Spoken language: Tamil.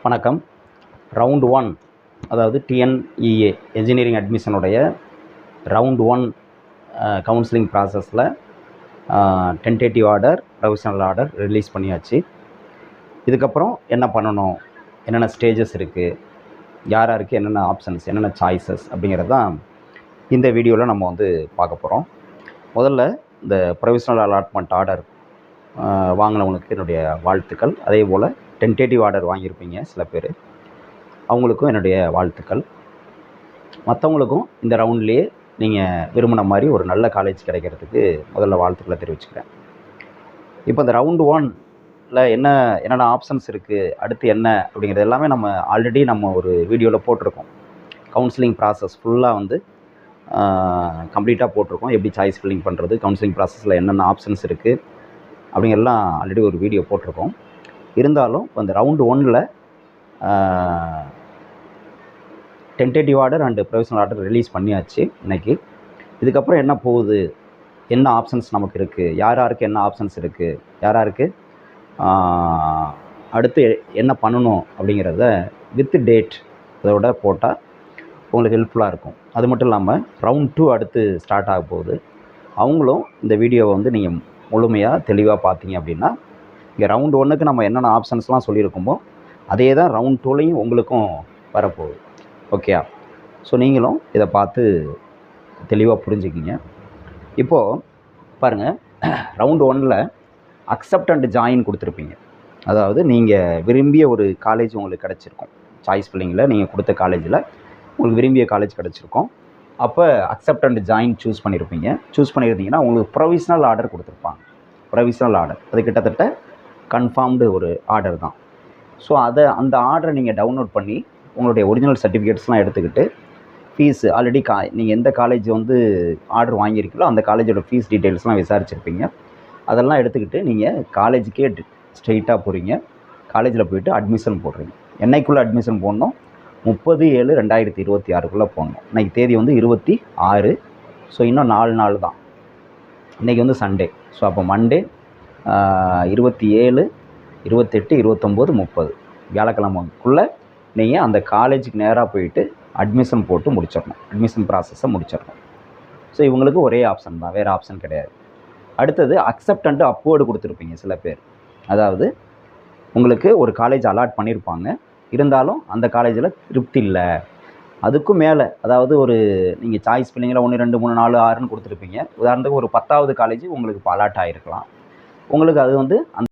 வணக்கம். ரவுண்ட் 1 அதாவது டிஎன்இஏ என்ஜினியரிங் அட்மிஷனுடைய ரவுண்ட் 1 கவுன்சிலிங் ப்ராசஸில் tentative order, provisional order release பண்ணியாச்சு. இதுக்கப்புறம் என்ன பண்ணணும், என்னென்ன ஸ்டேஜஸ் இருக்குது, யாருக்கு என்னென்ன ஆப்ஷன்ஸ், என்னென்ன சாய்ஸஸ் அப்படிங்கிறது தான் இந்த வீடியோவில் நம்ம பார்க்க போகிறோம். முதல்ல இந்த ப்ரொவிஷனல் அலாட்மெண்ட் ஆர்டர் வாங்கினவங்களுக்கு என்னுடைய வாழ்த்துக்கள். அதே போல் டென்டேட்டிவ் ஆர்டர் வாங்கியிருப்பீங்க சில பேர், அவங்களுக்கும் என்னுடைய வாழ்த்துக்கள். மற்றவங்களுக்கும் இந்த ரவுண்ட்லேயே நீங்கள் விரும்பின மாதிரி ஒரு நல்ல காலேஜ் கிடைக்கிறதுக்கு முதல்ல வாழ்த்துக்களை தெரிவிச்சுக்கிறேன். இப்போ இந்த ரவுண்டு 1ல் என்னென்ன ஆப்ஷன்ஸ் இருக்குது, அடுத்து என்ன அப்படிங்கிறது எல்லாமே நம்ம ஆல்ரெடி ஒரு வீடியோவில் போட்டிருக்கோம். கவுன்சிலிங் ப்ராசஸ் ஃபுல்லாக கம்ப்ளீட்டாக போட்டிருக்கோம். எப்படி சாய்ஸ் ஃபில்லிங் பண்ணுறது, கவுன்சிலிங் ப்ராசஸில் என்னென்ன ஆப்ஷன்ஸ் இருக்குது அப்படிங்கிறலாம் ஆல்ரெடி ஒரு வீடியோ போட்டிருக்கோம். இருந்தாலும் இப்போ இந்த ரவுண்டு 1ல் tentative order and provisional order release பண்ணியாச்சு இன்றைக்கி. இதுக்கப்புறம் என்ன போகுது, என்ன ஆப்ஷன்ஸ் நமக்கு இருக்குது, யாருக்கு என்ன ஆப்ஷன்ஸ் இருக்குது, யாருக்கு அடுத்து என்ன பண்ணணும் அப்படிங்கிறத வித் டேட் அதோட போட்டால் உங்களுக்கு ஹெல்ப்ஃபுல்லாக இருக்கும். அது மட்டும் இல்லாமல் ரவுண்ட் 2 அடுத்து ஸ்டார்ட் ஆக போகுது. அவங்களும் இந்த வீடியோவை நீங்கள் முழுமையாக தெளிவாக பார்த்தீங்க அப்படின்னா, இங்கே ரவுண்ட் 1க்கு நம்ம என்னென்ன ஆப்ஷன்ஸ்லாம் சொல்லியிருக்கோமோ அதே தான் ரவுண்ட் 2லையும் உங்களுக்கும் வரப்போகுது. ஓகே, ஸோ நீங்களும் இதை பார்த்து தெளிவாக புரிஞ்சுக்கிங்க. இப்போது பாருங்கள், ரவுண்ட் 1ல் அக்செப்ட் அண்ட் ஜாயின் கொடுத்துருப்பீங்க. அதாவது நீங்கள் விரும்பிய ஒரு காலேஜ் உங்களுக்கு கிடச்சிருக்கும். சாய்ஸ் ஃபில்லிங்கில் நீங்கள் கொடுத்த காலேஜில் உங்களுக்கு விரும்பிய காலேஜ் கிடச்சிருக்கும். அப்போ அக்செப்ட் அண்ட் ஜாயின் சூஸ் பண்ணியிருந்தீங்கன்னா உங்களுக்கு ப்ரொவிஷனல் ஆர்டர் கொடுத்துருப்பாங்க. ப்ரொவிஷனல் ஆர்டர் அது கிட்டத்தட்ட கன்ஃபார்ம்டு ஒரு ஆர்டர் தான். ஸோ அந்த ஆர்டரை நீங்கள் டவுன்லோட் பண்ணி உங்களுடைய ஒரிஜினல் சர்டிஃபிகேட்ஸ்லாம் எடுத்துக்கிட்டு ஃபீஸு ஆல்ரெடி நீங்கள் எந்த காலேஜ் ஆர்டர் வாங்கியிருக்கீங்களோ அந்த காலேஜோட ஃபீஸ் டீட்டெயில்ஸ்லாம் விசாரிச்சுருப்பீங்க. அதெல்லாம் எடுத்துக்கிட்டு நீங்கள் காலேஜுக்கே ஸ்ட்ரெயிட்டாக போகிறீங்க. காலேஜில் போய்ட்டு அட்மிஷன் போடுறீங்க. என்னைக்குள்ளே அட்மிஷன் போடணும், 30/7/2026 போடணும். இன்றைக்கி தேதி 26. ஸோ இன்னும் 4 நாள் தான். இன்றைக்கி சண்டே. ஸோ அப்போ மண்டே 27, 28, 29, 30 வியாழக்கிழமைக்குள்ளே நீங்கள் அந்த காலேஜுக்கு நேராக போயிட்டு அட்மிஷன் போட்டு முடிச்சிடணும். அட்மிஷன் ப்ராசஸை முடிச்சிடணும். ஸோ இவங்களுக்கு ஒரே ஆப்ஷன் தான், வேறு ஆப்ஷன் கிடையாது. அடுத்தது அக்செப்ட் அண்ட் அப்வோர்டு கொடுத்துருப்பீங்க சில பேர். அதாவது உங்களுக்கு ஒரு காலேஜ் அலாட் பண்ணியிருப்பாங்க, இருந்தாலும் அந்த காலேஜில் திருப்தி இல்லை, அதுக்கும் மேலே அதாவது நீங்கள் சாய்ஸ் ஃபில்லிங்கில் 1, 2, 3, 4, 6ன்னு கொடுத்துருப்பீங்க. உதாரணத்துக்கு ஒரு 10வது காலேஜ் உங்களுக்கு இப்போ அலாட் ஆகிருக்கலாம். உங்களுக்கு அது அந்த